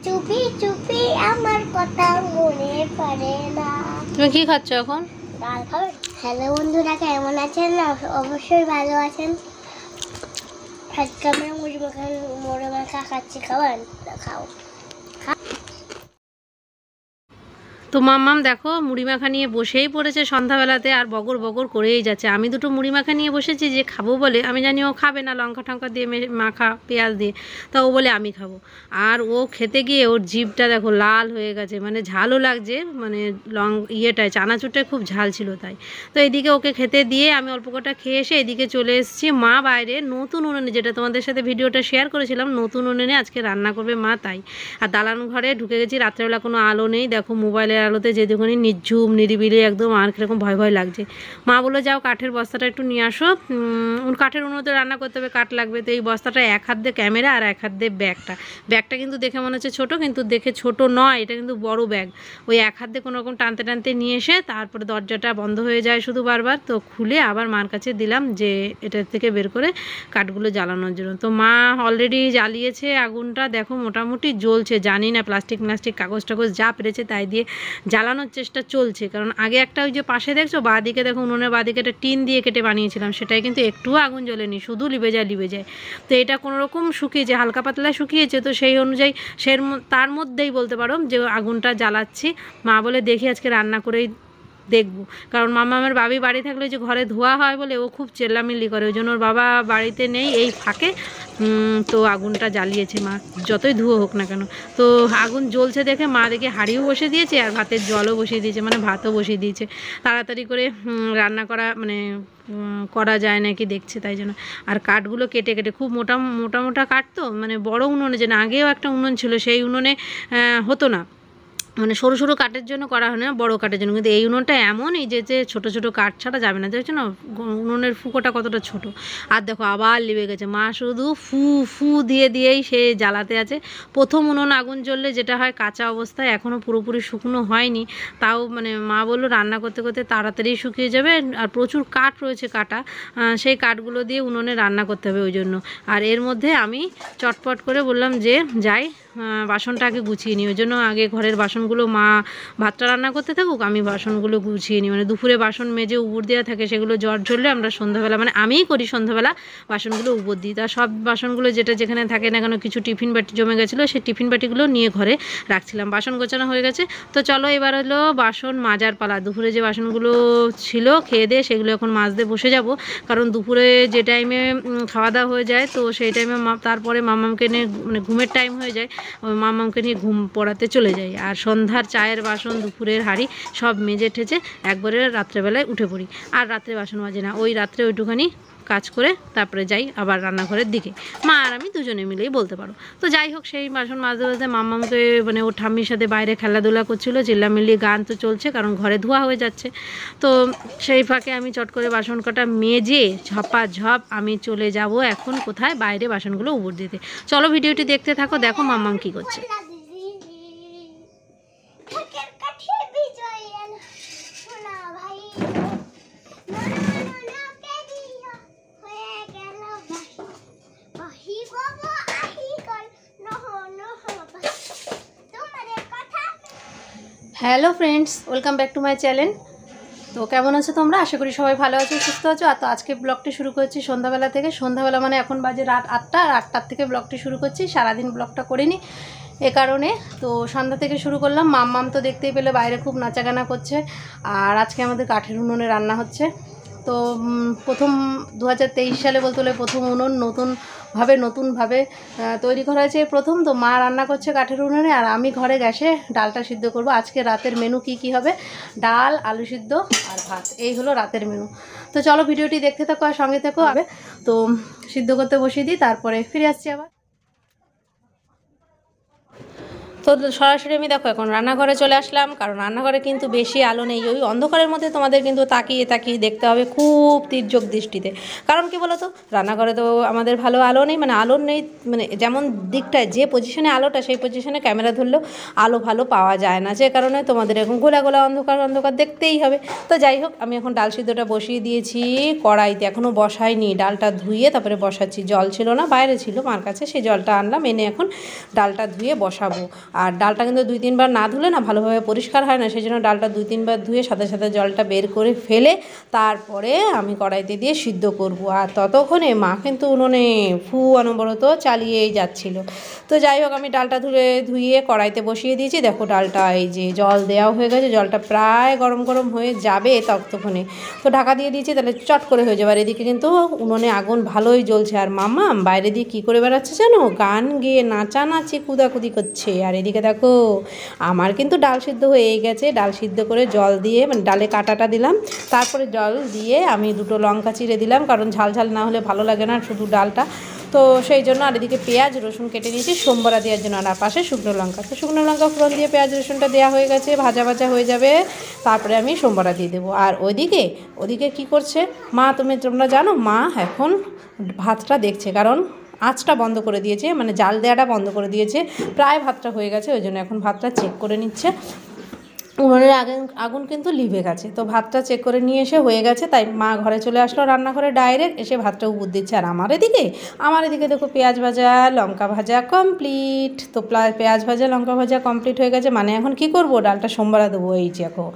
চুপি চুপি আমার কথা মনে পড়ে না। তুমি কি খাচ্ছ এখন? ডাল খাবে? হ্যালো বন্ধুরা, কেমন আছেন? অবশ্যই ভালো আছেন। আজকে আমরা মুড়ি মাখা খাচ্ছি। খাবার খাও। তো মাম্মাম দেখো মুড়ি মাখা নিয়ে বসেই পড়েছে সন্ধ্যাবেলাতে, আর বগর বগর করেই যাচ্ছে। আমি দুটো মুড়ি মাখা নিয়ে বসেছি যে খাবো বলে, আমি জানি ও খাবে না লঙ্কা টঙ্কা দিয়ে মাখা পেঁয়াজ দিয়ে, তা ও বলে আমি খাবো। আর ও খেতে গিয়ে ওর জিভটা দেখো লাল হয়ে গেছে, মানে ঝালও লাগছে, মানে ইয়েটায় চানাচুরটায় খুব ঝাল ছিল তাই। তো এদিকে ওকে খেতে দিয়ে আমি অল্প কটা খেয়ে এসে এদিকে চলে এসেছি। মা বাইরে নতুন উনুনে, যেটা তোমাদের সাথে ভিডিওটা শেয়ার করেছিলাম, নতুন উনুনে আজকে রান্না করবে মা তাই। আর দালান ঘরে ঢুকে গেছি, রাত্রেবেলা কোনো আলো নেই, দেখো মোবাইলের আলোতে যেটুকুনি নিঝুম নিরিবিলি একদম, আর কীরকম ভয় ভয় লাগছে। মা বললো যাও কাঠের বস্তাটা একটু নিয়ে আসো, কাঠের উনুনে রান্না করতে হবে, কাঠ লাগবে। তো এই বস্তাটা এক হাত দিয়ে ক্যামেরা আর এক হাত দিয়ে ব্যাগটা কিন্তু দেখে মনে হচ্ছে ছোটো, কিন্তু দেখে ছোট নয়, এটা কিন্তু বড় ব্যাগ। ওই এক হাত দিয়ে কোনোরকম টানতে টানতে নিয়ে এসে তারপরে দরজাটা বন্ধ হয়ে যায় শুধু বারবার, তো খুলে আবার মার কাছে দিলাম যে এটার থেকে বের করে কাঠগুলো জ্বালানোর জন্য। তো মা অলরেডি জ্বালিয়েছে আগুনটা, দেখো মোটামুটি জ্বলছে। জানি না প্লাস্টিক কাগজ টাগজ যা পেরেছে তাই দিয়ে জ্বালানোর চেষ্টা চলছে। কারণ আগে একটা ওই যে পাশে দেখছো বাঁদিকে, দেখো উনুনের বাঁদিকে একটা টিন দিয়ে কেটে বানিয়েছিলাম, সেটাই কিন্তু একটুও আগুন জ্বলেনি, শুধু লিবে যায়। তো এটা কোনোরকম শুকিয়েছে, হালকা পাতলা শুকিয়েছে। তো সেই অনুযায়ী তার মধ্যেই বলতে পারো যে আগুনটা জ্বালাচ্ছি। মা বলে দেখি আজকে রান্না করেই দেখবো, কারণ মামামের বাবি বাড়ি থাকলে যে ঘরে ধোয়া হয় বলে ও খুব চেল্লামিল্লি করে, ওই জন্য ওর বাবা বাড়িতে নেই এই ফাঁকে। তো আগুনটা জ্বালিয়েছে মা, যতই ধুয়ো হোক না কেন। তো আগুন জ্বলছে দেখে মা দেখে হাঁড়িও বসে দিয়েছে আর ভাতের জলও বসিয়ে দিয়েছে, মানে ভাতও বসিয়ে দিয়েছে। তাড়াতাড়ি করে রান্না করা মানে করা যায় নাকি দেখছে, তাই জন্য। আর কাঠগুলো কেটে কেটে, খুব মোটা মোটা কাঠ, তো মানে বড় উনুনে, যেন আগেও একটা উনুন ছিল সেই উনুনে হতো না, মানে সরু সরু কাঠের জন্য করা হয় না, বড়ো কাঠের জন্য। কিন্তু এই উনুনটা এমন, এই যে ছোটো ছোটো কাঠ ছাড়া যাবে না, দেখছো না উনুনের ফুকোটা কতটা ছোট। আর দেখো আবার লিবে গেছে, মা শুধু ফু ফু দিয়েই সে জ্বালাতে আছে। প্রথম উনুন আগুন জ্বললে যেটা হয় কাঁচা অবস্থায়, এখনও পুরোপুরি শুকনো হয়নি, তাও মানে মা বললো রান্না করতে করতে তাড়াতাড়ি শুকিয়ে যাবে। আর প্রচুর কাঠ রয়েছে কাটা, সেই কাঠগুলো দিয়ে উনুনে রান্না করতে হবে ওই জন্য। আর এর মধ্যে আমি চটপট করে বললাম যে যাই বাসনটা আগে গুছিয়ে নিই, ওই জন্য আগে ঘরের বাসনগুলো, মা ভাতটা রান্না করতে থাকুক, আমি বাসনগুলো গুছিয়ে নিই। মানে দুপুরে বাসন মেজে উপর দেওয়া থাকে, সেগুলো জ্বর ঝরলে আমরা সন্ধ্যাবেলা, মানে আমিই করি সন্ধ্যাবেলা বাসনগুলো উপর দিই। তা সব বাসনগুলো যেখানে থাকে না কেন, কিছু টিফিন বাটি জমে গেছিলো, সেই টিফিন বাটিগুলো নিয়ে ঘরে রাখছিলাম। বাসন গোছানো হয়ে গেছে, তো চলো এবার হলো বাসন মাজার পালা। দুপুরে যে বাসনগুলো ছিল খেয়ে দিয়ে, সেগুলো এখন মাজতে বসে যাব, কারণ দুপুরে যে টাইমে খাওয়া দাওয়া হয়ে যায়, তো সেই টাইমে তারপরে মামামকে নিয়ে, মানে ঘুমের টাইম হয়ে যায়, মামামকে নিয়ে ঘুম পড়াতে চলে যাই। আর সন্ধ্যার চায়ের বাসন, দুপুরের হাঁড়ি সব মেজে ঠেচে একবারে রাত্রেবেলায় উঠে পড়ি। আর রাত্রে বাসন মাজে না, ওই রাত্রে ওইটুখানি কাজ করে তারপরে যাই আবার রান্নাঘরের দিকে, মা আর আমি দুজনে মিলেই বলতে পারো। তো যাই হোক, সেই বাসন মাজতে মাজতে মাম্মামকে, মানে ওর ঠাম্মির সাথে বাইরে খেলাধুলা করছিল, চিল্লামিল্লি গান তো চলছে, কারণ ঘরে ধোয়া হয়ে যাচ্ছে। তো সেই ফাঁকে আমি চট করে বাসন কটা মেজে ঝপাঝপ আমি চলে যাব এখন কোথায়, বাইরে বাসনগুলো উপর দিতে। চলো ভিডিওটি দেখতে থাকো, দেখো মাম্মাম কি করছে। Hello friends, welcome back to my channel. তো কেমন আছো তোমরা? আশা করি সবাই ভালো আছো, সুস্থ আছো। আর তো আজকে ব্লগটি শুরু করছি সন্ধ্যাবেলা থেকে। সন্ধ্যাবেলা মানে এখন বাজে রাত 8টা, আর 8টার থেকে ব্লগটি শুরু করছি। সারাদিন ব্লগটা করিনি এ কারণে, তো সন্ধ্যা থেকে শুরু করলাম। মাম্মাম তো দেখতেই পেলে বাইরে খুব নাচাগানা করছে। আর আজকে আমাদের কাঠের উনুনে রান্না হচ্ছে। তো প্রথম 2023 সালে বলতে হলে প্রথম উনুন নতুনভাবে তৈরি করা হয়েছে প্রথম। তো মা রান্না করছে কাঠের উনুনে, আর আমি ঘরে গ্যাসে ডালটা সিদ্ধ করব। আজকে রাতের মেনু কি হবে, ডাল, আলু সিদ্ধ আর ভাত, এই হলো রাতের মেনু। তো চলো ভিডিওটি দেখতে থাকো আর সঙ্গে থেকো। তো সিদ্ধ করতে বসিয়ে দিই, তারপরে ফিরে আসছি আবার। তো সরাসরি আমি দেখো এখন রান্নাঘরে চলে আসলাম, কারণ রান্নাঘরে কিন্তু বেশি আলো নেই। ওই অন্ধকারের মধ্যে তোমাদের কিন্তু তাকিয়ে দেখতে হবে খুব তির্যক দৃষ্টিতে। কারণ কি বলো তো, রান্নাঘরে তো আমাদের ভালো আলো নেই, মানে আলো নেই, মানে যেমন দিকটায় যে পজিশনে আলোটা, সেই পজিশনে ক্যামেরা ধরলেও আলো ভালো পাওয়া যায় না, যে কারণে তোমাদের এখন গোলা অন্ধকার দেখতেই হবে। তো যাই হোক, আমি এখন ডাল সিদ্ধটা বসিয়ে দিয়েছি কড়াইতে, এখনও বসাইনি। ডালটা ধুয়ে তারপরে বসাচ্ছি, জল ছিল না, বাইরে ছিল মার কাছে, সেই জলটা আনলাম, এনে এখন ডালটা ধুয়ে বসাবো। আর ডালটা কিন্তু 2-3 বার না ধুলে না ভালোভাবে পরিষ্কার হয় না, সেই জন্য ডালটা 2-3 বার ধুয়ে সাথে সাথে জলটা বের করে ফেলে তারপরে আমি কড়াইতে দিয়ে সিদ্ধ করব। আর ততক্ষণে মা কিন্তু উনুনে অনবরত চালিয়েই যাচ্ছিল। তো যাই হোক, আমি ডালটা ধুয়ে কড়াইতে বসিয়ে দিয়েছি। দেখো ডালটা এই যে জল দেওয়া হয়ে গেছে, জলটা প্রায় গরম গরম হয়ে যাবে ততক্ষণে। তো ঢাকা দিয়ে দিয়েছি, তাহলে চট করে হয়ে যাবে। আর এদিকে কিন্তু উনুনে আগুন ভালোই জ্বলছে। আর মামা বাইরে দিয়ে কী করে বেড়াচ্ছে জানো, গান গেয়ে নাচানাচি কুদাকুদি করছে। আর এদিকে দেখো আমার কিন্তু ডাল সিদ্ধ হয়েই গেছে। ডাল সিদ্ধ করে জল দিয়ে, মানে ডালে কাঁটাটা দিলাম, তারপরে জল দিয়ে আমি 2টো লঙ্কা চিড়ে দিলাম, কারণ ঝাল ঝাল না হলে ভালো লাগে না শুধু ডালটা। তো সেই জন্য। আর এদিকে পেঁয়াজ রসুন কেটে নিয়েছি সোমবারা দেওয়ার জন্য। আর পাশে শুকনো লঙ্কা, তো শুকনো লঙ্কা ফোড়ন দিয়ে পেঁয়াজ রসুনটা দেওয়া হয়ে গেছে, ভাজা ভাজা হয়ে যাবে, তারপরে আমি সোমবারা দিয়ে দেবো। আর ওদিকে কি করছে মা, তোমরা জানো, মা এখন ভাতটা দেখছে, কারণ আঁচটা বন্ধ করে দিয়েছে, মানে জাল দেওয়াটা বন্ধ করে দিয়েছে। প্রায় ভাতটা হয়ে গেছে, ওই জন্য এখন ভাতটা চেক করে নিচ্ছে। উনুনের আগুন কিন্তু লিভে গেছে, তো ভাতটা চেক করে নিয়ে এসে হয়ে গেছে, তাই মা ঘরে চলে আসলো রান্নাঘরে ডাইরেক্ট, এসে ভাতটা উপর দিচ্ছে। আর আমার এদিকে দেখো পেঁয়াজ ভাজা লঙ্কা ভাজা কমপ্লিট। তো পেঁয়াজ ভাজা লঙ্কা ভাজা কমপ্লিট হয়ে গেছে, মানে এখন কি করব, ডালটা সোমবারা দেবো। এই যে এখন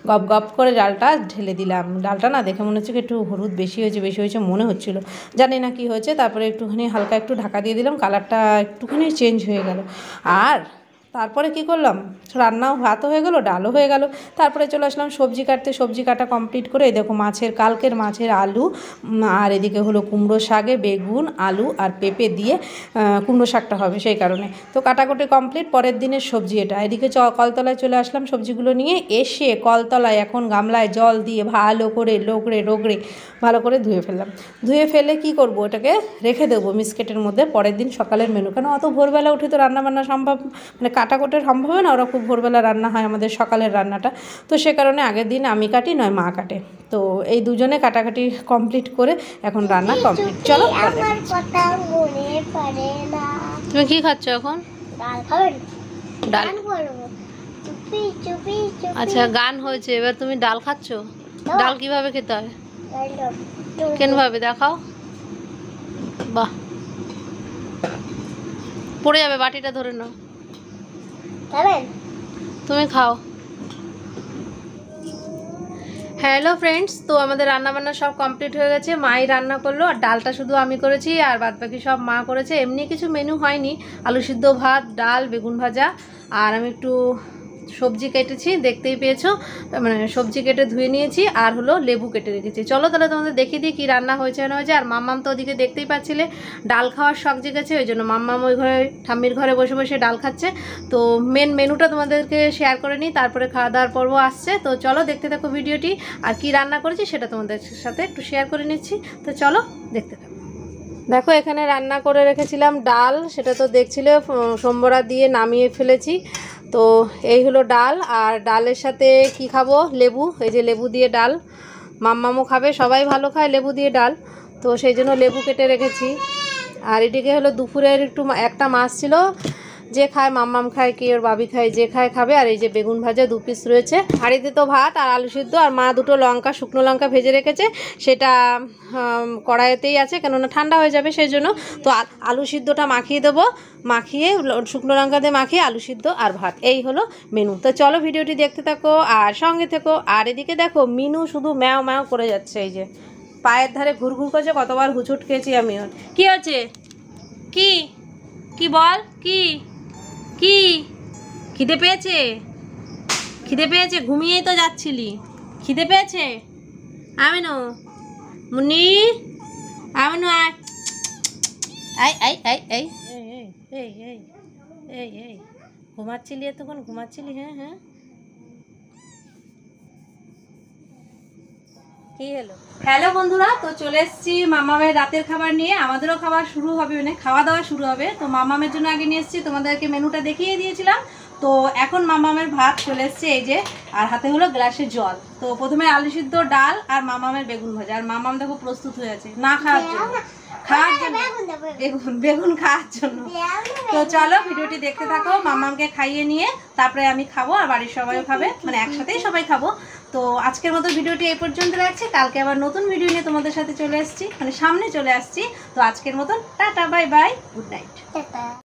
গপ গপ করে ডালটা ঢেলে দিলাম। ডালটা না দেখে মনে হচ্ছে কি একটু হলুদ বেশি হয়েছে মনে হচ্ছিল, জানি না কি হয়েছে। তারপরে একটুখানি হালকা একটু ঢাকা দিয়ে দিলাম, কালারটা একটুখানি চেঞ্জ হয়ে গেল। আর তারপরে কি করলাম, রান্নাও ভাতও হয়ে গেল, ডালও হয়ে গেল। তারপরে চলে আসলাম সবজি কাটতে। সবজি কাটা কমপ্লিট করে এই দেখো কালকের মাছের আলু, আর এদিকে হলো কুমড়ো শাকে বেগুন আলু আর পেঁপে দিয়ে কুমড়ো শাকটা হবে, সেই কারণে তো কাটাকুটি কমপ্লিট। পরের দিনের সবজি এটা। এদিকে কলতলায় চলে আসলাম সবজিগুলো নিয়ে। এসে কলতলায় এখন গামলায় জল দিয়ে ভালো করে রোগড়ে ভালো করে ধুয়ে ফেললাম। ধুয়ে ফেলে কি করব, ওটাকে রেখে দেবো মিসকেটের মধ্যে পরের দিন সকালের মেনু। কেন অত ভোরবেলা উঠে তো রান্নাবান্না সম্ভব, মানে কাটাকুটের সম্ভব হয় না, ওরা খুব ভোরবেলা রান্না হয় আমাদের সকালের রান্নাটা। তো সে কারণে আগের দিন আমি কাটি, নয় মা কাটে। তো এই দুজনে কাটাকাটি কমপ্লিট করে এখন রান্না কমপ্লিট। চলো। তুমি কি খাচ্ছ এখন? ডাল। আচ্ছা গান হয়েছে, এবার তুমি ডাল খাচ্ছ। ডাল কিভাবে খেতে হয়, কেনভাবে দেখাও। বাহ, পড়ে যাবে, বাটিটা ধরে নাও, তুমি খাও। হ্যালো ফ্রেন্ডস, তো আমাদের রান্নাবান্না সব কমপ্লিট হয়ে গেছে। মাই রান্না করলো, আর ডালটা শুধু আমি করেছি, আর বাদবাকি সব মা করেছে। এমনি কিছু মেনু হয়নি, আলু সিদ্ধ, ভাত, ডাল, বেগুন ভাজা, আর আমি একটু সবজি কেটেছি, দেখতেই পেয়েছো, মানে সবজি কেটে ধুয়ে নিয়েছি, আর হলো লেবু কেটে রেখেছি। চলো তাহলে তোমাদের দেখিয়ে দিই কী রান্না হয়েছে না হয়েছে। আর মাম্মাম তো ওদিকে দেখতেই পাচ্ছিলে ডাল খাওয়ার শখ জেগেছে, ওই জন্য মাম্মাম ওই ঘরে ঠাম্মির ঘরে বসে বসে ডাল খাচ্ছে। তো মেনুটা তোমাদেরকে শেয়ার করে নিই, তারপরে খাওয়া দাওয়ার পর্ব আসছে। তো চলো দেখতে থাকো ভিডিওটি, আর কি রান্না করেছি সেটা তোমাদের সাথে একটু শেয়ার করে নিচ্ছি। তো চলো দেখতে থাকো। দেখো এখানে রান্না করে রেখেছিলাম ডাল, সেটা তো দেখছিলে সোমবারা দিয়ে নামিয়ে ফেলেছি। তো এই হলো ডাল, আর ডালের সাথে কি খাবো, লেবু। এই যে লেবু দিয়ে ডাল, মাম্মামও খাবে, সবাই ভালো খায় লেবু দিয়ে ডাল, তো সেই জন্য লেবু কেটে রেখেছি। আর এদিকে হলো দুপুরের একটা মাছ ছিল, যে খায়, মাম্মাম খায় কি ওর বাবি খায়, যে খায় খাবে। আর এই যে বেগুন ভাজা 2 পিস রয়েছে। হাঁড়িতে তো ভাত আর আলু সিদ্ধ, আর মা 2টো লঙ্কা, শুকনো লঙ্কা ভেজে রেখেছে, সেটা কড়াইতেই আছে, কেননা ঠান্ডা হয়ে যাবে সেই জন্য। তো আলু সিদ্ধটা মাখিয়ে দেবো, মাখিয়ে শুকনো লঙ্কা দিয়ে মাখিয়ে আলু সিদ্ধ আর ভাত, এই হলো মেনু। তো চলো ভিডিওটি দেখতে থাকো আর সঙ্গে থেকো। আর এদিকে দেখো মিনু শুধু ম্যাও ম্যাও করে যাচ্ছে, এই যে পায়ের ধারে ঘুরঘুর করছে, কতবার হুচুট খেয়েছি আমি। কি হচ্ছে, কি কি বল, কি কি খিদে পেয়েছে, ঘুমিয়েই তো যাচ্ছিলি, খিদে পেয়েছে। আমিনু, মুন্নি, আমিনু, আয়, এই ঘুমাচ্ছিলি এতক্ষণ, ঘুমাচ্ছিলি? হ্যাঁ কি হলো? হ্যালো বন্ধুরা, তো চলে এসেছি মামামের রাতের খাবার নিয়ে। আমাদেরও খাবার শুরু হবে, মানে খাওয়া দাওয়া শুরু হবে। তো মামামের জন্য আগে নিয়ে এসেছি, তোমাদেরকে মেনুটা দেখিয়ে দিয়েছিলাম। তো এখন মামামের ভাত চলে এসছে এই যে, আর হাতে হলো গ্লাসে জল। তো প্রথমে আলু সিদ্ধ, ডাল আর মামামের বেগুন ভাজা। আর মামাম দেখো প্রস্তুত হয়ে আছে না খাওয়ার জন্য, বেগুন খাওয়ার জন্য। তো চলো ভিডিওটি দেখতে থাকো, মামামকে খাইয়ে নিয়ে তারপরে আমি খাবো, আর বাড়ির সবাইও খাবে, মানে একসাথেই সবাই খাবো। তো আজকের মতো ভিডিওটি এই পর্যন্ত রাখছি, কালকে আবার নতুন ভিডিও নিয়ে তোমাদের সাথে চলে আসছি, মানে সামনে চলে আসছি। তো আজকের মতন tata, bye bye, good night.